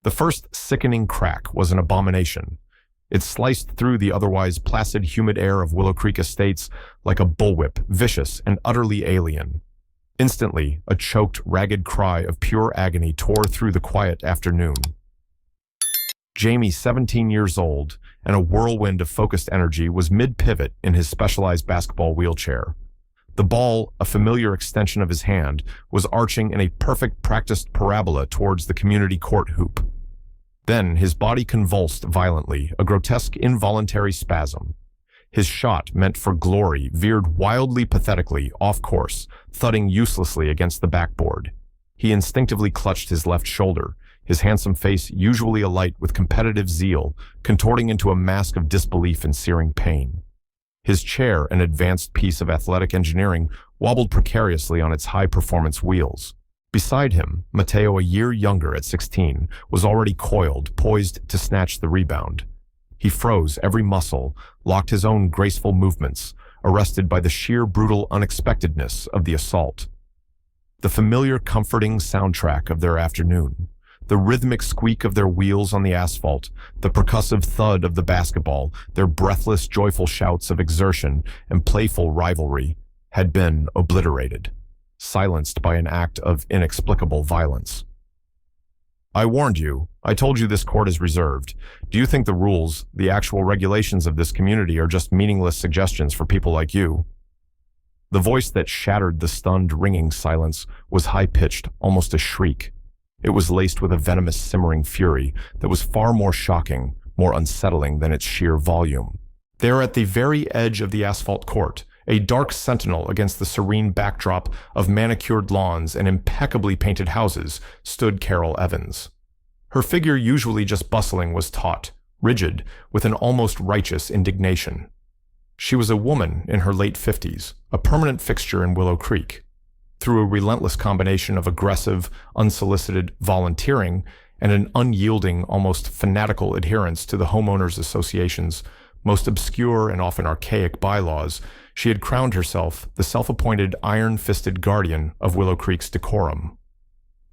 The first sickening crack was an abomination. It sliced through the otherwise placid, humid air of Willow Creek Estates like a bullwhip, vicious and utterly alien. Instantly, a choked, ragged cry of pure agony tore through the quiet afternoon. Jamie, 17 years old, and a whirlwind of focused energy, was mid-pivot in his specialized basketball wheelchair. The ball, a familiar extension of his hand, was arching in a perfect practiced parabola towards the community court hoop. Then his body convulsed violently, a grotesque involuntary spasm. His shot, meant for glory, veered wildly pathetically off course, thudding uselessly against the backboard. He instinctively clutched his left shoulder, his handsome face usually alight with competitive zeal, contorting into a mask of disbelief and searing pain. His chair, an advanced piece of athletic engineering, wobbled precariously on its high-performance wheels. Beside him, Mateo, a year younger at 16, was already coiled, poised to snatch the rebound. He froze every muscle, locked his own graceful movements, arrested by the sheer brutal unexpectedness of the assault. The familiar, comforting soundtrack of their afternoon, the rhythmic squeak of their wheels on the asphalt, the percussive thud of the basketball, their breathless, joyful shouts of exertion and playful rivalry, had been obliterated, silenced by an act of inexplicable violence. "I warned you. I told you this court is reserved. Do you think the rules, the actual regulations of this community are just meaningless suggestions for people like you?" The voice that shattered the stunned, ringing silence was high-pitched, almost a shriek. It was laced with a venomous, simmering fury that was far more shocking, more unsettling than its sheer volume. There at the very edge of the asphalt court, a dark sentinel against the serene backdrop of manicured lawns and impeccably painted houses, stood Carol Evans. Her figure, usually just bustling, was taut, rigid, with an almost righteous indignation. She was a woman in her late 50s, a permanent fixture in Willow Creek. Through a relentless combination of aggressive, unsolicited volunteering and an unyielding, almost fanatical adherence to the homeowners association's most obscure and often archaic bylaws, she had crowned herself the self-appointed iron-fisted guardian of Willow Creek's decorum.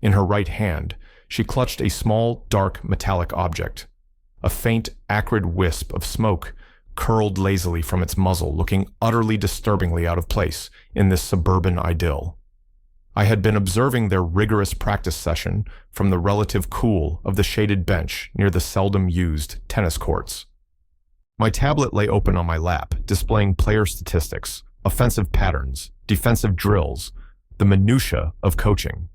In her right hand, she clutched a small, dark, metallic object. A faint, acrid wisp of smoke curled lazily from its muzzle, looking utterly disturbingly out of place in this suburban idyll. I had been observing their rigorous practice session from the relative cool of the shaded bench near the seldom-used tennis courts. My tablet lay open on my lap, displaying player statistics, offensive patterns, defensive drills, the minutiae of coaching.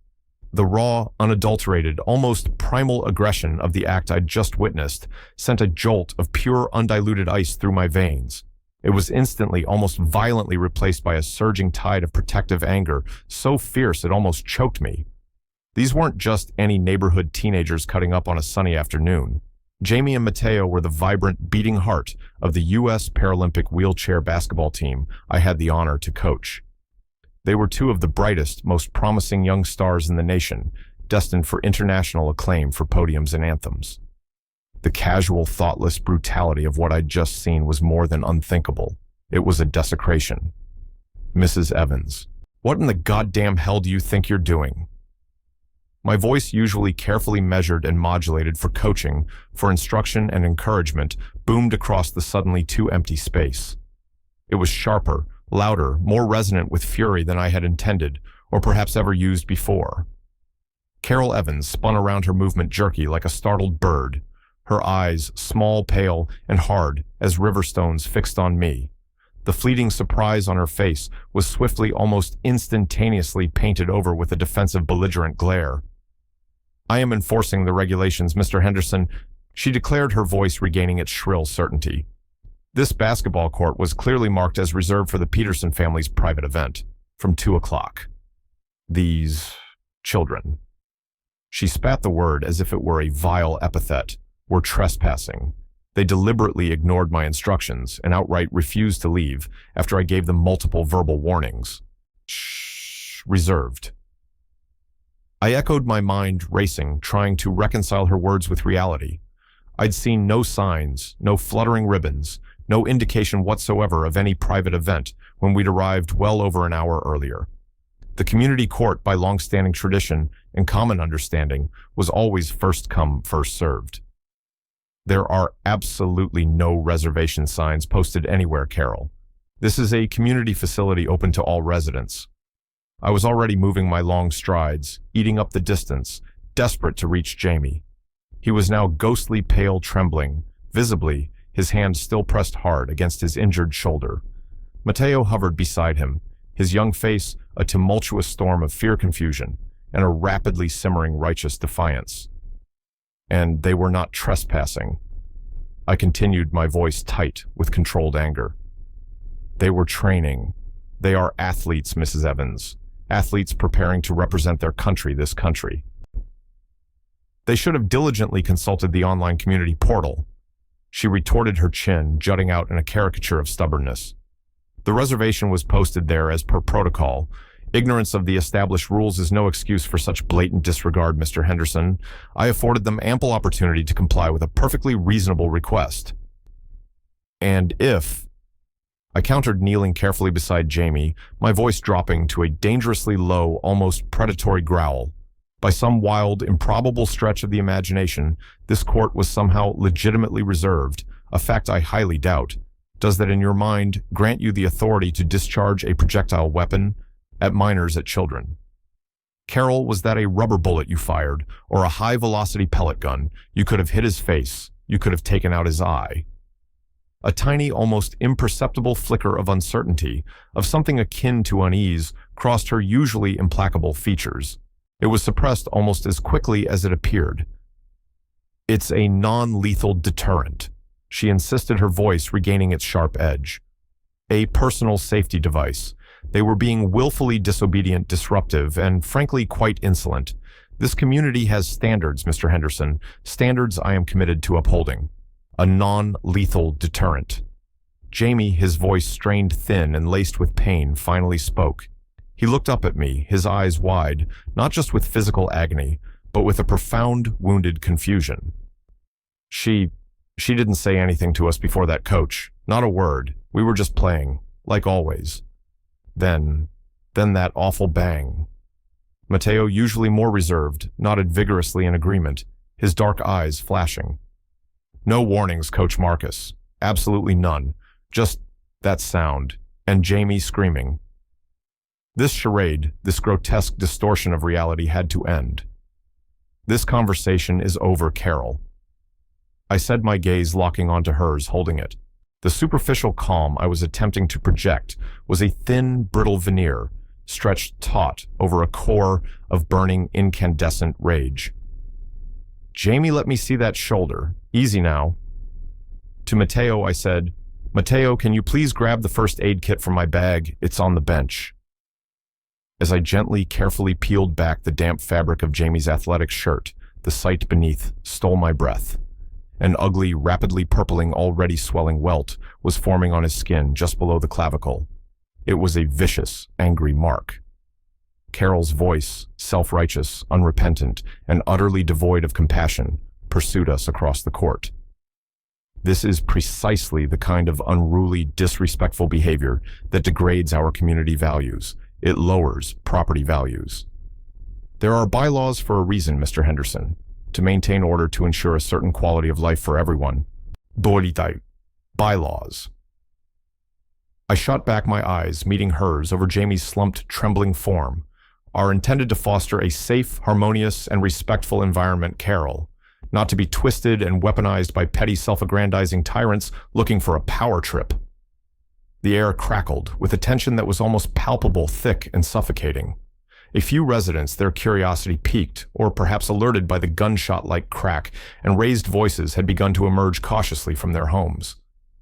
The raw, unadulterated, almost primal aggression of the act I'd just witnessed sent a jolt of pure, undiluted ice through my veins. It was instantly, almost violently replaced by a surging tide of protective anger, so fierce it almost choked me. These weren't just any neighborhood teenagers cutting up on a sunny afternoon. Jamie and Mateo were the vibrant, beating heart of the U.S. Paralympic wheelchair basketball team I had the honor to coach. They were two of the brightest, most promising young stars in the nation, destined for international acclaim for podiums and anthems. The casual, thoughtless brutality of what I'd just seen was more than unthinkable. It was a desecration. "Mrs. Evans, what in the goddamn hell do you think you're doing?" My voice, usually carefully measured and modulated for coaching, for instruction and encouragement, boomed across the suddenly too empty space. It was sharper, louder, more resonant with fury than I had intended, or perhaps ever used before. Carol Evans spun around, her movement jerky like a startled bird, her eyes small, pale, and hard as river stones fixed on me. The fleeting surprise on her face was swiftly, almost instantaneously painted over with a defensive, belligerent glare. "I am enforcing the regulations, Mr. Henderson," she declared, her voice regaining its shrill certainty. This basketball court was clearly marked as reserved for the Peterson family's private event, from 2 o'clock. These children, she spat the word as if it were a vile epithet, were trespassing. They deliberately ignored my instructions and outright refused to leave after I gave them multiple verbal warnings. Shh, reserved. I echoed, my mind racing, trying to reconcile her words with reality. I'd seen no signs, no fluttering ribbons, no indication whatsoever of any private event when we'd arrived well over an hour earlier. The community court, by long-standing tradition and common understanding, was always first come, first served. There are absolutely no reservation signs posted anywhere, Carol. This is a community facility open to all residents. I was already moving my long strides, eating up the distance, desperate to reach Jamie. He was now ghostly pale, trembling, visibly, his hand still pressed hard against his injured shoulder. Mateo hovered beside him, his young face a tumultuous storm of fear-confusion and a rapidly simmering righteous defiance. And they were not trespassing. I continued, my voice tight with controlled anger. They were training. They are athletes, Mrs. Evans. Athletes preparing to represent their country, this country. They should have diligently consulted the online community portal. She retorted, her chin jutting out in a caricature of stubbornness. The reservation was posted there as per protocol. Ignorance of the established rules is no excuse for such blatant disregard, Mr. Henderson. I afforded them ample opportunity to comply with a perfectly reasonable request. And if... I countered, kneeling carefully beside Jamie, my voice dropping to a dangerously low, almost predatory growl. By some wild, improbable stretch of the imagination, this court was somehow legitimately reserved, a fact I highly doubt. Does that, in your mind, grant you the authority to discharge a projectile weapon at minors, at children? Carol, was that a rubber bullet you fired, or a high-velocity pellet gun? You could have hit his face. You could have taken out his eye. A tiny, almost imperceptible flicker of uncertainty, of something akin to unease, crossed her usually implacable features. It was suppressed almost as quickly as it appeared. It's a non-lethal deterrent, she insisted, her voice regaining its sharp edge. A personal safety device. They were being willfully disobedient, disruptive, and frankly quite insolent. This community has standards, Mr. Henderson, standards I am committed to upholding. A non-lethal deterrent. Jamie, his voice strained thin and laced with pain, finally spoke. He looked up at me, his eyes wide, not just with physical agony, but with a profound, wounded confusion. She didn't say anything to us before that, coach. Not a word. We were just playing, like always. Then that awful bang. Mateo, usually more reserved, nodded vigorously in agreement, his dark eyes flashing. No warnings, Coach Marcus. Absolutely none. Just that sound. And Jamie screaming. This charade, this grotesque distortion of reality had to end. This conversation is over, Carol. I said, my gaze locking onto hers, holding it. The superficial calm I was attempting to project was a thin, brittle veneer, stretched taut over a core of burning, incandescent rage. Jamie, let me see that shoulder. Easy now. To Mateo, I said, Mateo, can you please grab the first aid kit from my bag? It's on the bench. As I gently, carefully peeled back the damp fabric of Jamie's athletic shirt, the sight beneath stole my breath. An ugly, rapidly purpling, already swelling welt was forming on his skin just below the clavicle. It was a vicious, angry mark. Carol's voice, self-righteous, unrepentant, and utterly devoid of compassion, pursued us across the court. This is precisely the kind of unruly, disrespectful behavior that degrades our community values. It lowers property values. There are bylaws for a reason, Mr. Henderson, to maintain order, to ensure a certain quality of life for everyone. Bylaws. I shot back my eyes, meeting hers over Jamie's slumped, trembling form, are intended to foster a safe, harmonious, and respectful environment, Carol, not to be twisted and weaponized by petty self-aggrandizing tyrants looking for a power trip. The air crackled, with a tension that was almost palpable, thick, and suffocating. A few residents, their curiosity piqued, or perhaps alerted by the gunshot-like crack, and raised voices had begun to emerge cautiously from their homes.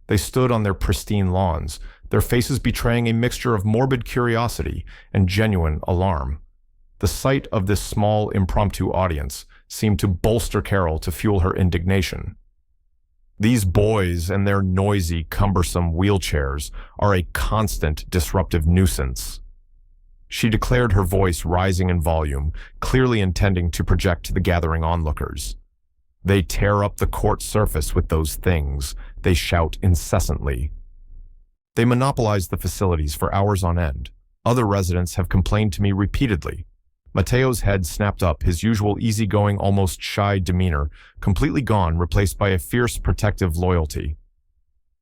They stood on their pristine lawns, their faces betraying a mixture of morbid curiosity and genuine alarm. The sight of this small, impromptu audience seemed to bolster Carol, to fuel her indignation. These boys and their noisy, cumbersome wheelchairs are a constant disruptive nuisance. She declared, her voice rising in volume, clearly intending to project to the gathering onlookers. They tear up the court surface with those things. They shout incessantly. They monopolize the facilities for hours on end. Other residents have complained to me repeatedly. Mateo's head snapped up, his usual easygoing, almost shy demeanor completely gone, replaced by a fierce protective loyalty.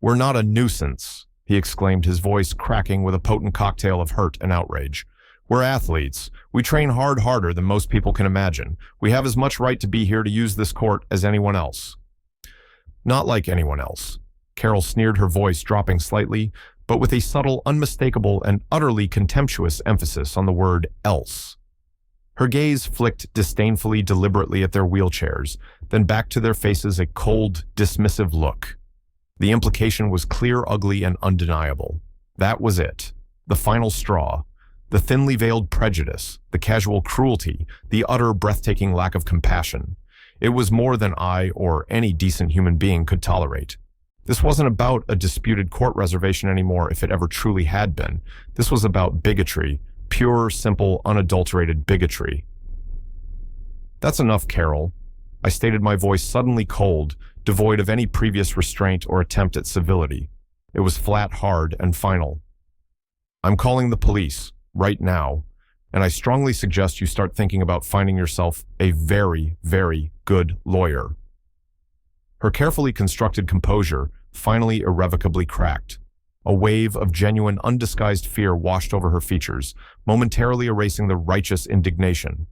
"We're not a nuisance," he exclaimed, his voice cracking with a potent cocktail of hurt and outrage. "We're athletes. We train harder than most people can imagine. We have as much right to be here to use this court as anyone else." "Not like anyone else." Carol sneered, her voice dropping slightly, but with a subtle, unmistakable, and utterly contemptuous emphasis on the word else. Her gaze flicked disdainfully, deliberately at their wheelchairs, then back to their faces, a cold, dismissive look. The implication was clear, ugly, and undeniable. That was it. The final straw. The thinly veiled prejudice, the casual cruelty, the utter, breathtaking lack of compassion. It was more than I or any decent human being could tolerate. This wasn't about a disputed court reservation anymore, if it ever truly had been. This was about bigotry, pure, simple, unadulterated bigotry. "That's enough, Carol," I stated, my voice suddenly cold, devoid of any previous restraint or attempt at civility. It was flat, hard, and final. "I'm calling the police, right now, and I strongly suggest you start thinking about finding yourself a very, very good lawyer." Her carefully constructed composure finally irrevocably cracked. A wave of genuine, undisguised fear washed over her features, momentarily erasing the righteous indignation.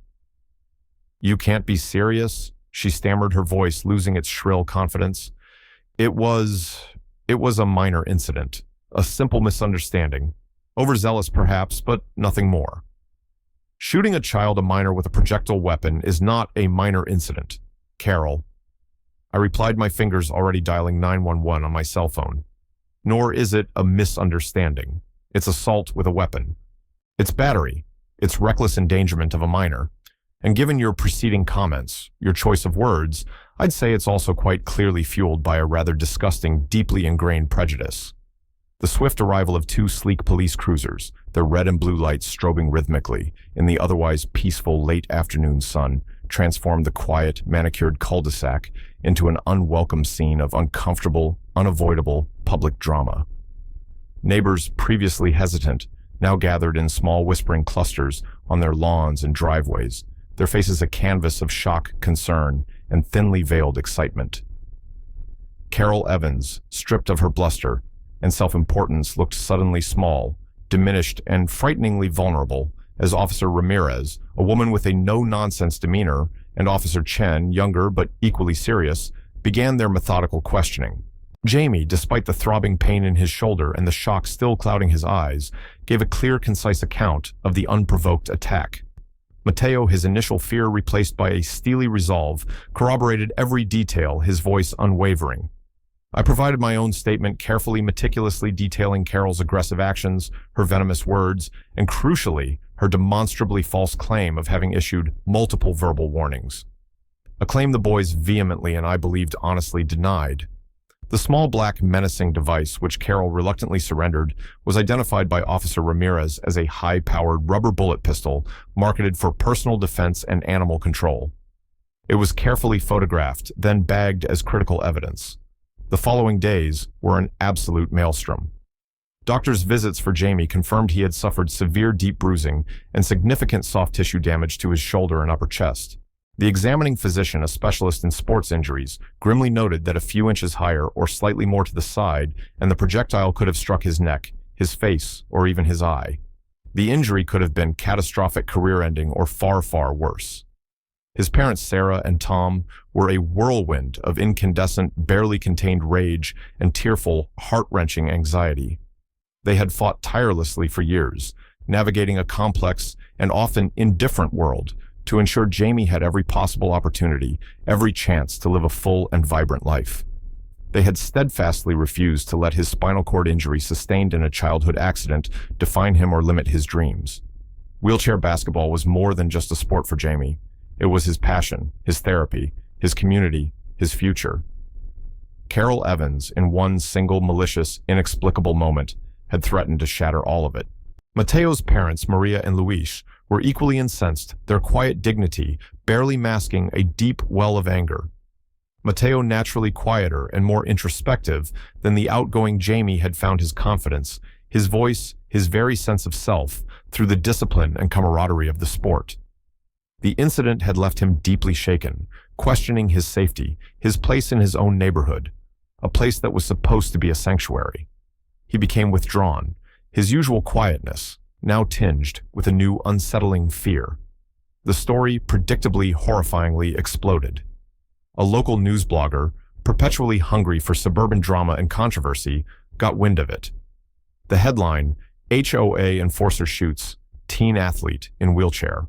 "You can't be serious?" she stammered, her voice losing its shrill confidence. It was a minor incident, a simple misunderstanding. Overzealous perhaps, but nothing more. Shooting a child, a minor, with a projectile weapon is not a minor incident, Carol. I replied, my fingers already dialing 911 on my cell phone. Nor is it a misunderstanding. It's assault with a weapon. It's battery. It's reckless endangerment of a minor. And given your preceding comments, your choice of words, I'd say it's also quite clearly fueled by a rather disgusting, deeply ingrained prejudice. The swift arrival of two sleek police cruisers, their red and blue lights strobing rhythmically in the otherwise peaceful late afternoon sun, transformed the quiet, manicured cul-de-sac into an unwelcome scene of uncomfortable, unavoidable public drama. Neighbors, previously hesitant, now gathered in small whispering clusters on their lawns and driveways, their faces a canvas of shock, concern, and thinly veiled excitement. Carol Evans, stripped of her bluster and self-importance, looked suddenly small, diminished, and frighteningly vulnerable as Officer Ramirez, a woman with a no-nonsense demeanor, and Officer Chen, younger but equally serious, began their methodical questioning. Jamie, despite the throbbing pain in his shoulder and the shock still clouding his eyes, gave a clear, concise account of the unprovoked attack. Mateo, his initial fear replaced by a steely resolve, corroborated every detail, his voice unwavering. I provided my own statement, carefully, meticulously detailing Carol's aggressive actions, her venomous words, and crucially, her demonstrably false claim of having issued multiple verbal warnings. A claim the boys vehemently and I believed honestly denied. The small black menacing device, which Carol reluctantly surrendered, was identified by Officer Ramirez as a high-powered rubber bullet pistol marketed for personal defense and animal control. It was carefully photographed, then bagged as critical evidence. The following days were an absolute maelstrom. Doctors' visits for Jamie confirmed he had suffered severe deep bruising and significant soft tissue damage to his shoulder and upper chest. The examining physician, a specialist in sports injuries, grimly noted that a few inches higher or slightly more to the side, and the projectile could have struck his neck, his face, or even his eye. The injury could have been catastrophic, career-ending, or far, far worse. His parents, Sarah and Tom, were a whirlwind of incandescent, barely contained rage and tearful, heart-wrenching anxiety. They had fought tirelessly for years, navigating a complex and often indifferent world to ensure Jamie had every possible opportunity, every chance to live a full and vibrant life. They had steadfastly refused to let his spinal cord injury sustained in a childhood accident define him or limit his dreams. Wheelchair basketball was more than just a sport for Jamie. It was his passion, his therapy, his community, his future. Carol Evans, in one single malicious, inexplicable moment, had threatened to shatter all of it. Mateo's parents, Maria and Luis, were equally incensed, their quiet dignity barely masking a deep well of anger. Mateo, naturally quieter and more introspective than the outgoing Jamie, had found his confidence his voice, his very sense of self, through the discipline and camaraderie of the sport. The incident had left him deeply shaken, questioning his safety, his place in his own neighborhood, a place that was supposed to be a sanctuary. He became withdrawn, his usual quietness now tinged with a new unsettling fear. The story predictably, horrifyingly exploded. A local news blogger, perpetually hungry for suburban drama and controversy, got wind of it. The headline, HOA enforcer shoots teen athlete in wheelchair.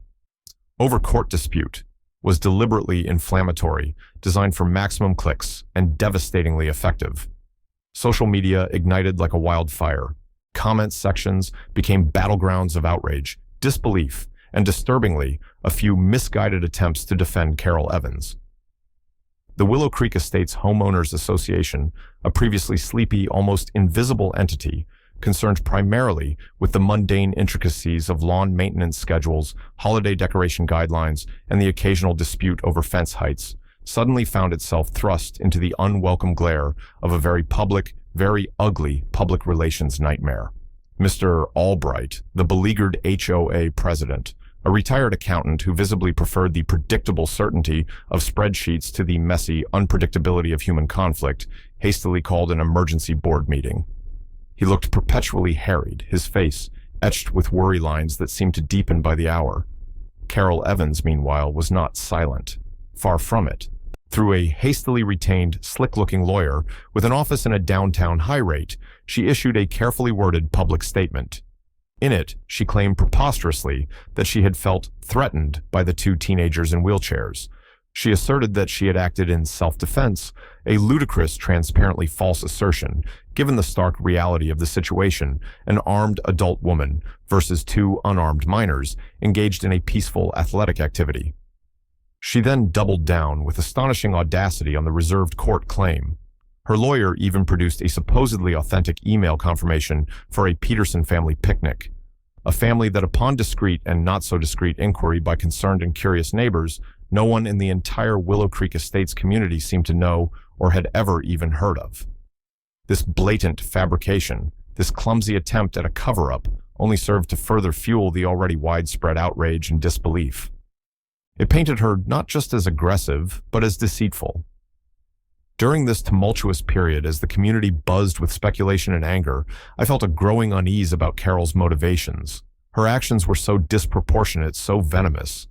Over court dispute, was deliberately inflammatory, designed for maximum clicks, and devastatingly effective. Social media ignited like a wildfire. Comment sections became battlegrounds of outrage, disbelief, and disturbingly, a few misguided attempts to defend Carol Evans. The Willow Creek Estates Homeowners Association, a previously sleepy, almost invisible entity, concerned primarily with the mundane intricacies of lawn maintenance schedules, holiday decoration guidelines, and the occasional dispute over fence heights, suddenly found itself thrust into the unwelcome glare of a very public, very ugly public relations nightmare. Mr. Albright, the beleaguered HOA president, a retired accountant who visibly preferred the predictable certainty of spreadsheets to the messy unpredictability of human conflict, hastily called an emergency board meeting. He looked perpetually harried, his face etched with worry lines that seemed to deepen by the hour. Carol Evans, meanwhile, was not silent. Far from it. Through a hastily retained, slick-looking lawyer with an office in a downtown high rate, she issued a carefully worded public statement. In it, she claimed preposterously that she had felt threatened by the two teenagers in wheelchairs. She asserted that she had acted in self-defense, a ludicrous, transparently false assertion, given the stark reality of the situation, an armed adult woman versus two unarmed minors engaged in a peaceful athletic activity. She then doubled down with astonishing audacity on the reserved court claim. Her lawyer even produced a supposedly authentic email confirmation for a Peterson family picnic, a family that upon discreet and not-so-discreet inquiry by concerned and curious neighbors, no one in the entire Willow Creek Estates community seemed to know or had ever even heard of. This blatant fabrication, this clumsy attempt at a cover-up, only served to further fuel the already widespread outrage and disbelief. It painted her not just as aggressive, but as deceitful. During this tumultuous period, as the community buzzed with speculation and anger, I felt a growing unease about Carol's motivations. Her actions were so disproportionate, so venomous.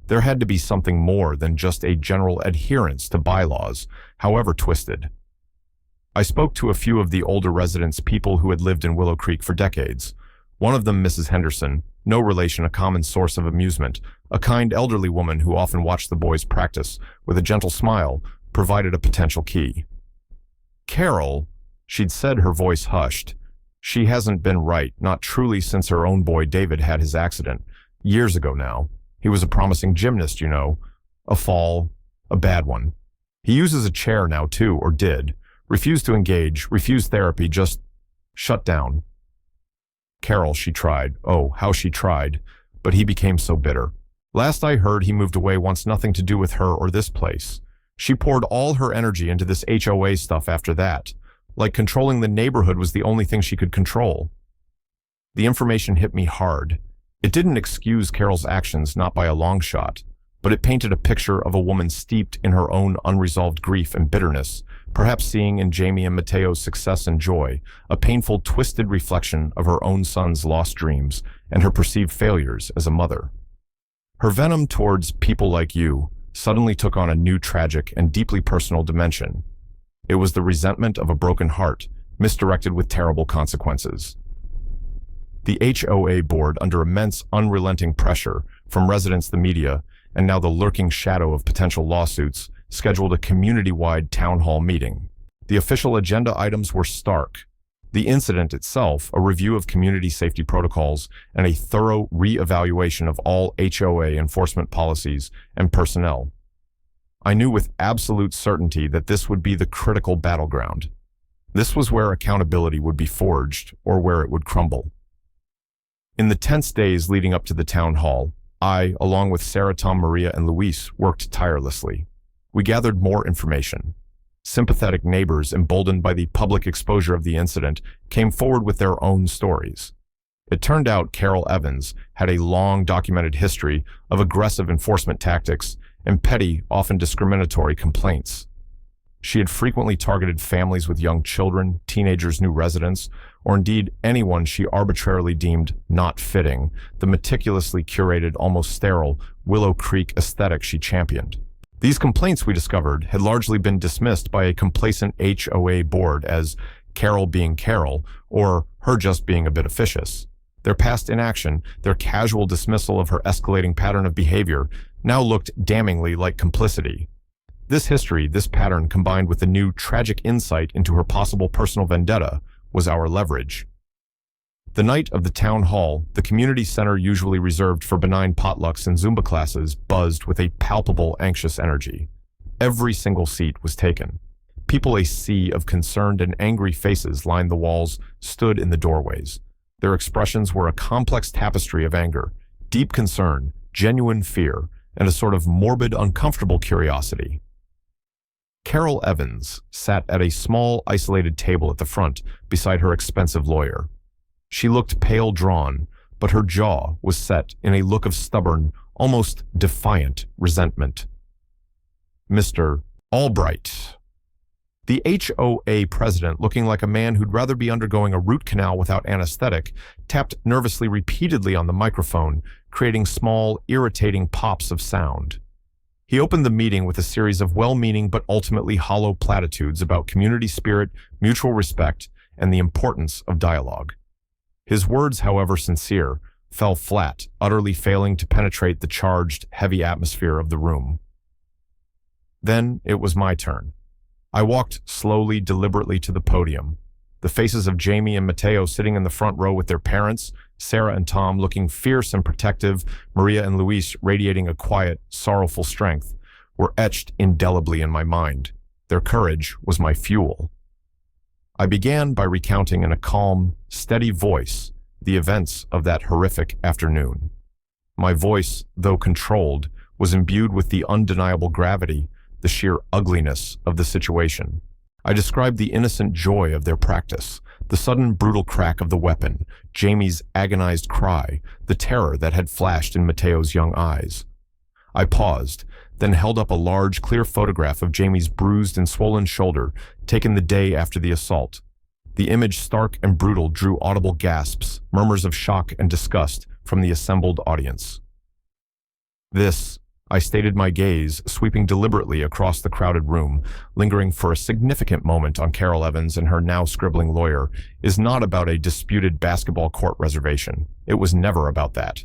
There had to be something more than just a general adherence to bylaws, however twisted. I spoke to a few of the older residents, people who had lived in Willow Creek for decades. One of them, Mrs. Henderson, no relation, a common source of amusement, a kind elderly woman who often watched the boys practice, with a gentle smile, provided a potential key. Carol, she'd said, her voice hushed. She hasn't been right, not truly since her own boy David had his accident. Years ago now. He was a promising gymnast, you know. A fall, a bad one. He uses a chair now too, or did. Refused to engage, refused therapy, just shut down. Carol, she tried. Oh, how she tried. But he became so bitter. Last I heard, he moved away, wants nothing to do with her or this place. She poured all her energy into this HOA stuff after that. Like controlling the neighborhood was the only thing she could control. The information hit me hard. It didn't excuse Carol's actions, not by a long shot, but it painted a picture of a woman steeped in her own unresolved grief and bitterness, perhaps seeing in Jamie and Mateo's success and joy a painful, twisted reflection of her own son's lost dreams and her perceived failures as a mother. Her venom towards people like you suddenly took on a new tragic and deeply personal dimension. It was the resentment of a broken heart, misdirected with terrible consequences. The HOA board, under immense, unrelenting pressure from residents, the media, and now the lurking shadow of potential lawsuits, scheduled a community-wide town hall meeting. The official agenda items were stark. The incident itself, a review of community safety protocols, and a thorough re-evaluation of all HOA enforcement policies and personnel. I knew with absolute certainty that this would be the critical battleground. This was where accountability would be forged, or where it would crumble. In the tense days leading up to the town hall, I, along with Sarah, Tom, Maria, and Luis, worked tirelessly. We gathered more information. Sympathetic neighbors, emboldened by the public exposure of the incident, came forward with their own stories. It turned out Carol Evans had a long documented history of aggressive enforcement tactics and petty, often discriminatory complaints. She had frequently targeted families with young children, teenagers, new residents, or indeed anyone she arbitrarily deemed not fitting the meticulously curated, almost sterile Willow Creek aesthetic she championed. These complaints, we discovered, had largely been dismissed by a complacent HOA board as Carol being Carol, or her just being a bit officious. Their past inaction, their casual dismissal of her escalating pattern of behavior, now looked damningly like complicity. This history, this pattern, combined with the new tragic insight into her possible personal vendetta, was our leverage. The night of the town hall, the community center usually reserved for benign potlucks and Zumba classes, buzzed with a palpable, anxious energy. Every single seat was taken. People, a sea of concerned and angry faces, lined the walls, stood in the doorways. Their expressions were a complex tapestry of anger, deep concern, genuine fear, and a sort of morbid, uncomfortable curiosity. Carol Evans sat at a small, isolated table at the front beside her expensive lawyer. She looked pale drawn, but her jaw was set in a look of stubborn, almost defiant resentment. Mr. Albright. The HOA president, looking like a man who'd rather be undergoing a root canal without anesthetic, tapped nervously repeatedly on the microphone, creating small, irritating pops of sound. He opened the meeting with a series of well-meaning but ultimately hollow platitudes about community spirit, mutual respect, and the importance of dialogue. His words, however sincere, fell flat, utterly failing to penetrate the charged, heavy atmosphere of the room. Then it was my turn. I walked slowly, deliberately to the podium. The faces of Jamie and Mateo sitting in the front row with their parents, Sarah and Tom looking fierce and protective, Maria and Luis radiating a quiet, sorrowful strength, were etched indelibly in my mind. Their courage was my fuel. I began by recounting in a calm, steady voice the events of that horrific afternoon. My voice, though controlled, was imbued with the undeniable gravity, the sheer ugliness of the situation. I described the innocent joy of their practice, the sudden brutal crack of the weapon, Jamie's agonized cry, the terror that had flashed in Mateo's young eyes. I paused, then held up a large, clear photograph of Jamie's bruised and swollen shoulder, taken the day after the assault. The image, stark and brutal, drew audible gasps, murmurs of shock and disgust from the assembled audience. This, I stated, my gaze sweeping deliberately across the crowded room, lingering for a significant moment on Carol Evans and her now scribbling lawyer, is not about a disputed basketball court reservation. It was never about that.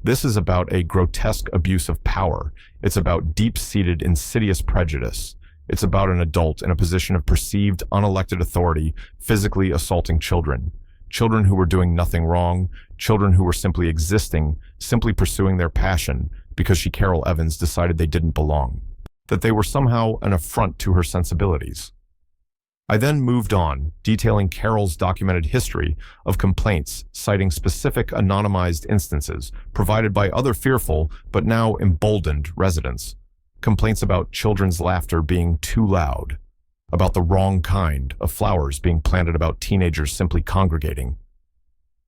This is about a grotesque abuse of power. It's about deep-seated, insidious prejudice. It's about an adult in a position of perceived, unelected authority, physically assaulting children. Children who were doing nothing wrong, children who were simply existing, simply pursuing their passion, because she, Carol Evans, decided they didn't belong, that they were somehow an affront to her sensibilities. I then moved on, detailing Carol's documented history of complaints, citing specific anonymized instances provided by other fearful but now emboldened residents. Complaints about children's laughter being too loud, about the wrong kind of flowers being planted about teenagers simply congregating.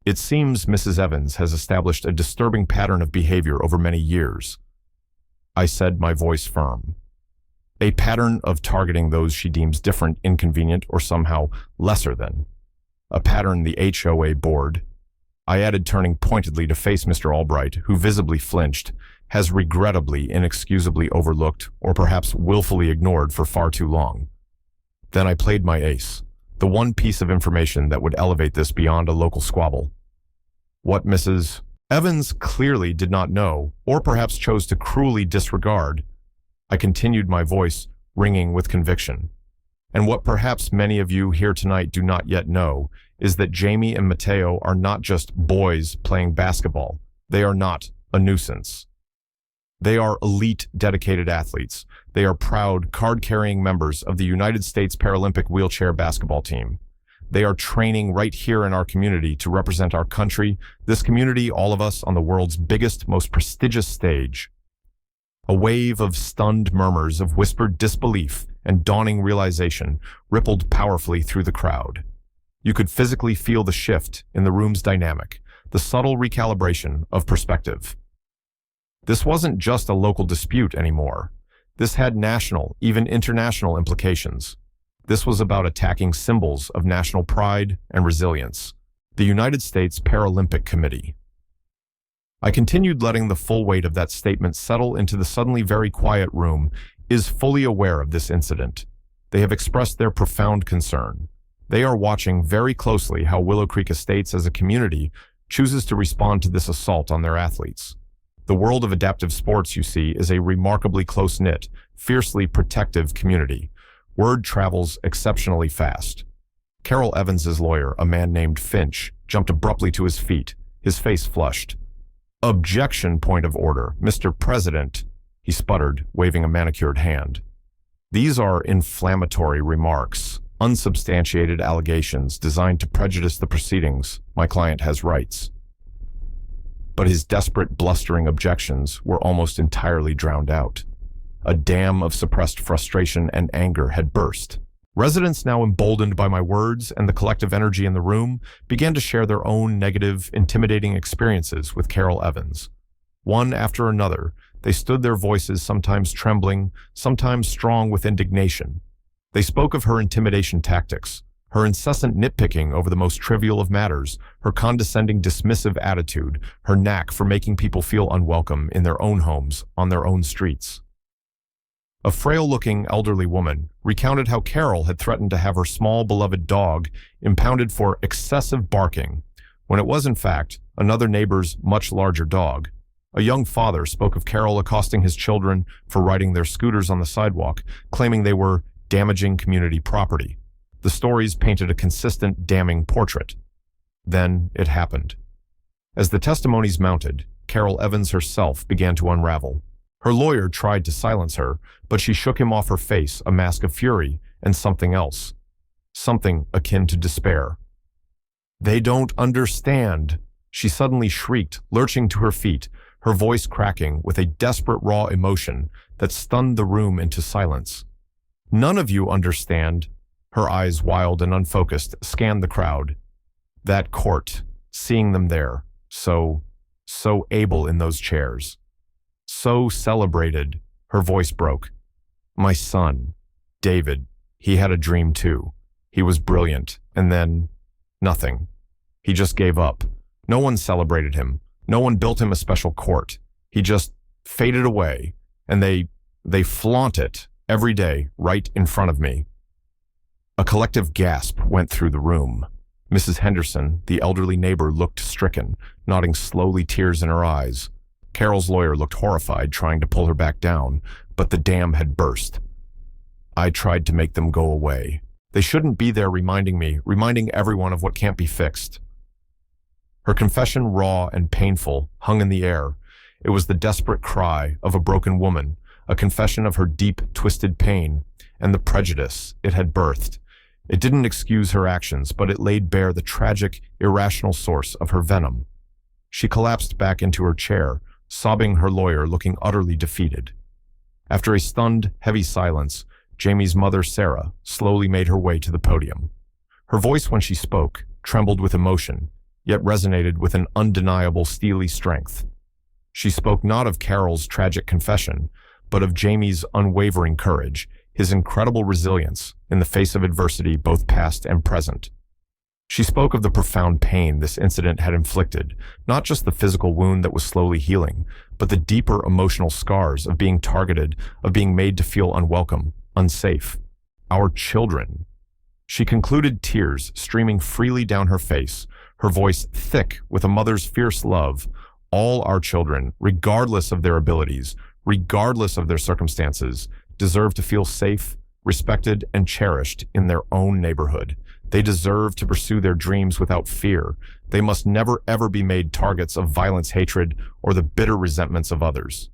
It seems Mrs. Evans has established a disturbing pattern of behavior over many years. I said, my voice firm. A pattern of targeting those she deems different, inconvenient, or somehow lesser than. A pattern the HOA board, I added, turning pointedly to face Mr. Albright, who visibly flinched, has regrettably, inexcusably overlooked, or perhaps willfully ignored for far too long. Then I played my ace, the one piece of information that would elevate this beyond a local squabble. What Mrs. Evans clearly did not know, or perhaps chose to cruelly disregard, I continued, my voice ringing with conviction. And what perhaps many of you here tonight do not yet know is that Jamie and Mateo are not just boys playing basketball. They are not a nuisance. They are elite, dedicated athletes. They are proud, card-carrying members of the United States Paralympic wheelchair basketball team. They are training right here in our community to represent our country, this community, all of us, on the world's biggest, most prestigious stage. A wave of stunned murmurs of whispered disbelief and dawning realization rippled powerfully through the crowd. You could physically feel the shift in the room's dynamic, the subtle recalibration of perspective. This wasn't just a local dispute anymore. This had national, even international implications. This was about attacking symbols of national pride and resilience. The United States Paralympic Committee. I continued letting the full weight of that statement settle into the suddenly very quiet room, is fully aware of this incident. They have expressed their profound concern. They are watching very closely how Willow Creek Estates as a community chooses to respond to this assault on their athletes. The world of adaptive sports, you see, is a remarkably close-knit, fiercely protective community. Word travels exceptionally fast. Carol Evans's lawyer, a man named Finch, jumped abruptly to his feet, his face flushed. "Objection, point of order, Mr. President," he sputtered, waving a manicured hand. "These are inflammatory remarks, unsubstantiated allegations designed to prejudice the proceedings. My client has rights." But his desperate, blustering objections were almost entirely drowned out. A dam of suppressed frustration and anger had burst. Residents, now emboldened by my words and the collective energy in the room, began to share their own negative, intimidating experiences with Carol Evans. One after another, they stood their voices, sometimes trembling, sometimes strong with indignation. They spoke of her intimidation tactics, her incessant nitpicking over the most trivial of matters, her condescending, dismissive attitude, her knack for making people feel unwelcome in their own homes, on their own streets. A frail-looking elderly woman recounted how Carol had threatened to have her small beloved dog impounded for excessive barking, when it was in fact another neighbor's much larger dog. A young father spoke of Carol accosting his children for riding their scooters on the sidewalk, claiming they were damaging community property. The stories painted a consistent, damning portrait. Then it happened. As the testimonies mounted, Carol Evans herself began to unravel. Her lawyer tried to silence her, but she shook him off her face, a mask of fury and something else. Something akin to despair. "They don't understand," she suddenly shrieked, lurching to her feet, her voice cracking with a desperate raw emotion that stunned the room into silence. "None of you understand." Her eyes, wild and unfocused, scanned the crowd. That court, seeing them there, so able in those chairs. So celebrated, her voice broke. "My son, David, he had a dream too. He was brilliant, and then nothing. He just gave up. No one celebrated him. No one built him a special court. He just faded away, and they flaunt it every day right in front of me." A collective gasp went through the room. Mrs. Henderson, the elderly neighbor, looked stricken, nodding slowly, tears in her eyes. Carol's lawyer looked horrified, trying to pull her back down, but the dam had burst. "I tried to make them go away. They shouldn't be there reminding everyone of what can't be fixed." Her confession, raw and painful, hung in the air. It was the desperate cry of a broken woman, a confession of her deep, twisted pain, and the prejudice it had birthed. It didn't excuse her actions, but it laid bare the tragic, irrational source of her venom. She collapsed back into her chair, sobbing, her lawyer looking utterly defeated. After a stunned, heavy silence, Jamie's mother, Sarah, slowly made her way to the podium. Her voice, when she spoke, trembled with emotion, yet resonated with an undeniable, steely strength. She spoke not of Carol's tragic confession, but of Jamie's unwavering courage, his incredible resilience in the face of adversity, both past and present. She spoke of the profound pain this incident had inflicted, not just the physical wound that was slowly healing, but the deeper emotional scars of being targeted, of being made to feel unwelcome, unsafe. Our children. She concluded, tears streaming freely down her face, her voice thick with a mother's fierce love. All our children, regardless of their abilities, regardless of their circumstances, deserve to feel safe, respected, and cherished in their own neighborhood. They deserve to pursue their dreams without fear. They must never ever be made targets of violence, hatred, or the bitter resentments of others.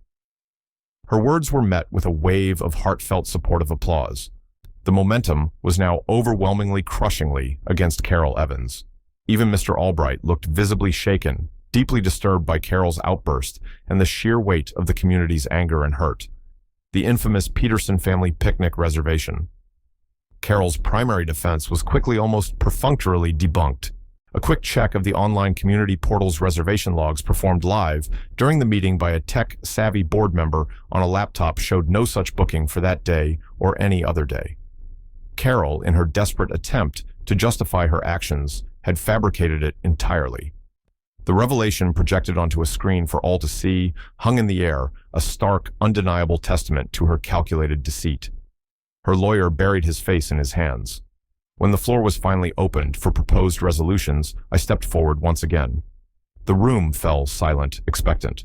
Her words were met with a wave of heartfelt supportive applause. The momentum was now overwhelmingly, crushingly against Carol Evans. Even Mr. Albright looked visibly shaken, deeply disturbed by Carol's outburst and the sheer weight of the community's anger and hurt. the infamous Peterson family picnic reservation. Carol's primary defense was quickly, almost perfunctorily, debunked. A quick check of the online community portal's reservation logs performed live during the meeting by a tech-savvy board member on a laptop showed no such booking for that day or any other day. Carol, in her desperate attempt to justify her actions, had fabricated it entirely. The revelation projected onto a screen for all to see hung in the air, a stark, undeniable testament to her calculated deceit. Her lawyer buried his face in his hands. When the floor was finally opened for proposed resolutions, I stepped forward once again. The room fell silent, expectant.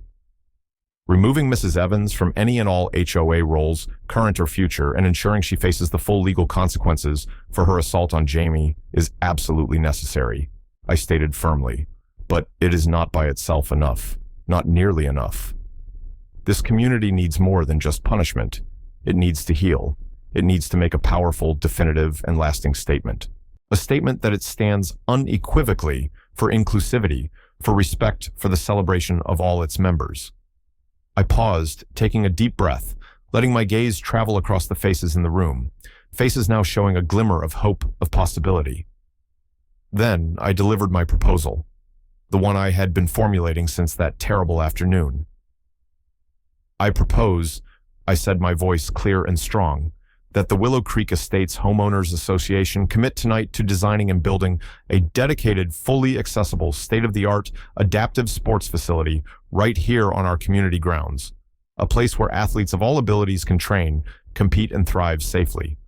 Removing Mrs. Evans from any and all HOA roles, current or future, and ensuring she faces the full legal consequences for her assault on Jamie is absolutely necessary, I stated firmly. But it is not by itself enough, not nearly enough. This community needs more than just punishment. It needs to heal. It needs to make a powerful, definitive, and lasting statement. A statement that it stands unequivocally for inclusivity, for respect, for the celebration of all its members. I paused, taking a deep breath, letting my gaze travel across the faces in the room, faces now showing a glimmer of hope, of possibility. Then I delivered my proposal, the one I had been formulating since that terrible afternoon. I propose, I said, my voice clear and strong, that the Willow Creek Estates Homeowners Association commit tonight to designing and building a dedicated, fully accessible, state-of-the-art, adaptive sports facility right here on our community grounds, a place where athletes of all abilities can train, compete, and thrive safely,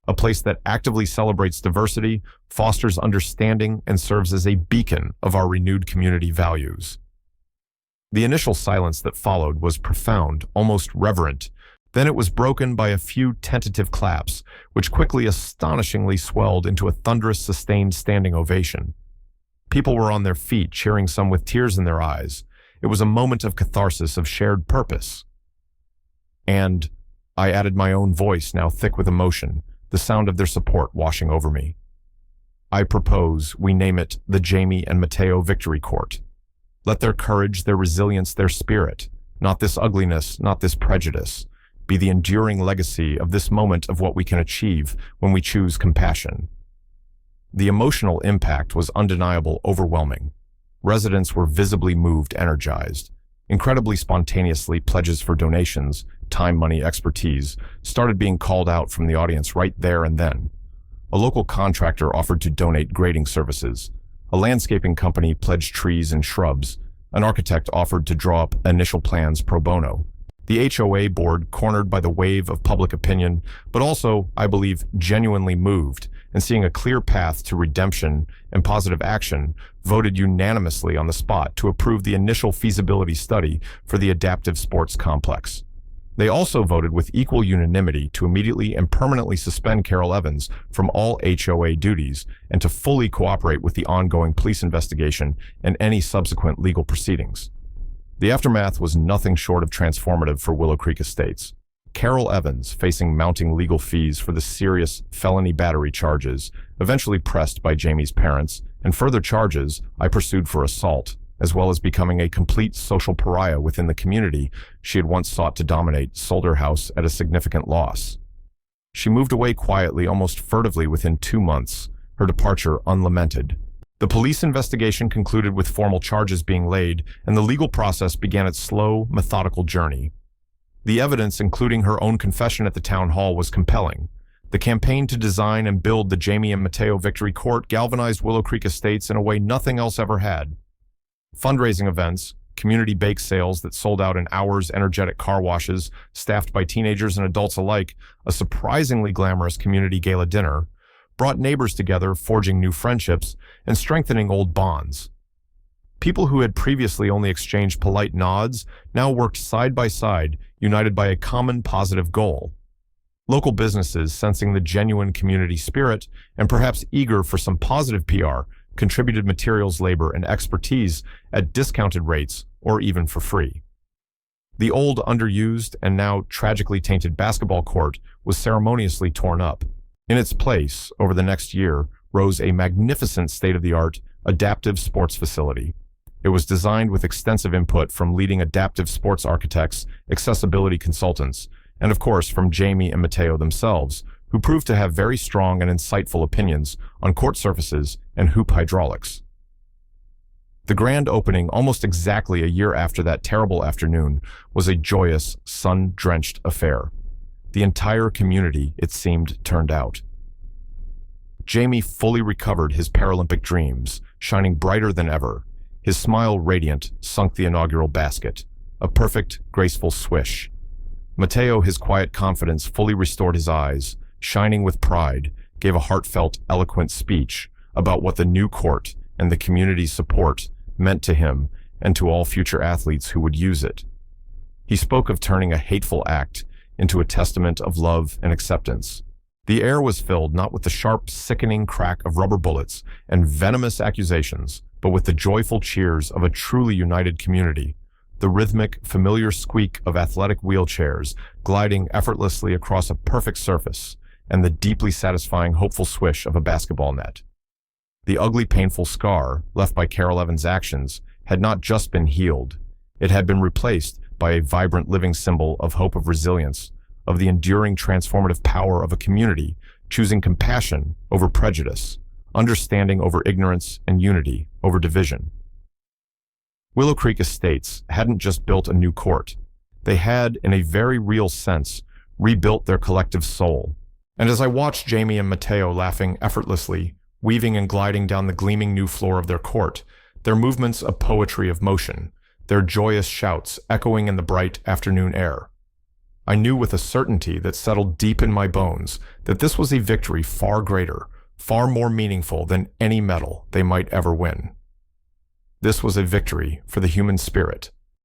a place that actively celebrates diversity, fosters understanding, and serves as a beacon of our renewed community values. The initial silence that followed was profound, almost reverent. Then it was broken by a few tentative claps, which quickly astonishingly swelled into a thunderous, sustained standing ovation. People were on their feet, cheering, some with tears in their eyes. It was a moment of catharsis, of shared purpose. And I added my own voice, now thick with emotion, the sound of their support washing over me. I propose we name it the Jamie and Mateo Victory Court. Let their courage, their resilience, their spirit, not this ugliness, not this prejudice, be the enduring legacy of this moment of what we can achieve when we choose compassion. The emotional impact was undeniable, overwhelming. Residents were visibly moved, energized. Incredibly spontaneously, pledges for donations, time, money, expertise, started being called out from the audience right there and then. A local contractor offered to donate grading services. A landscaping company pledged trees and shrubs. An architect offered to draw up initial plans pro bono. The HOA board, cornered by the wave of public opinion, but also, I believe, genuinely moved, and seeing a clear path to redemption and positive action, voted unanimously on the spot to approve the initial feasibility study for the adaptive sports complex. They also voted with equal unanimity to immediately and permanently suspend Carol Evans from all HOA duties and to fully cooperate with the ongoing police investigation and any subsequent legal proceedings. The aftermath was nothing short of transformative for Willow Creek Estates. Carol Evans, facing mounting legal fees for the serious felony battery charges, eventually pressed by Jamie's parents, and further charges I pursued for assault, as well as becoming a complete social pariah within the community she had once sought to dominate, sold her house at a significant loss. She moved away quietly, almost furtively, within 2 months, her departure unlamented. The police investigation concluded with formal charges being laid, and the legal process began its slow, methodical journey. The evidence, including her own confession at the town hall, was compelling. The campaign to design and build the Jamie and Mateo Victory Court galvanized Willow Creek Estates in a way nothing else ever had. Fundraising events, community bake sales that sold out in hours, energetic car washes, staffed by teenagers and adults alike, a surprisingly glamorous community gala dinner, brought neighbors together, forging new friendships and strengthening old bonds. People who had previously only exchanged polite nods now worked side by side, united by a common positive goal. Local businesses, sensing the genuine community spirit and perhaps eager for some positive PR, contributed materials, labor, and expertise at discounted rates or even for free. The old, underused, and now tragically tainted basketball court was ceremoniously torn up. In its place, over the next year, rose a magnificent state-of-the-art adaptive sports facility. It was designed with extensive input from leading adaptive sports architects, accessibility consultants, and of course from Jamie and Matteo themselves, who proved to have very strong and insightful opinions on court surfaces and hoop hydraulics. The grand opening, almost exactly a year after that terrible afternoon, was a joyous, sun-drenched affair. The entire community, it seemed, turned out. Jamie fully recovered his Paralympic dreams, shining brighter than ever. His smile radiant sunk the inaugural basket, a perfect, graceful swish. Matteo, his quiet confidence fully restored his eyes, shining with pride, gave a heartfelt, eloquent speech about what the new court and the community's support meant to him and to all future athletes who would use it. He spoke of turning a hateful act into a testament of love and acceptance. The air was filled not with the sharp, sickening crack of rubber bullets and venomous accusations, but with the joyful cheers of a truly united community, the rhythmic, familiar squeak of athletic wheelchairs gliding effortlessly across a perfect surface, and the deeply satisfying, hopeful swish of a basketball net. The ugly, painful scar left by Carol Evans' actions had not just been healed. It had been replaced by a vibrant living symbol of hope, of resilience, of the enduring transformative power of a community choosing compassion over prejudice, understanding over ignorance, and unity over division. Willow Creek Estates hadn't just built a new court. They had, in a very real sense, rebuilt their collective soul. And as I watched Jamie and Matteo laughing effortlessly, weaving and gliding down the gleaming new floor of their court, their movements a poetry of motion, their joyous shouts echoing in the bright afternoon air, I knew with a certainty that settled deep in my bones that this was a victory far greater, far more meaningful than any medal they might ever win. This was a victory for the human spirit,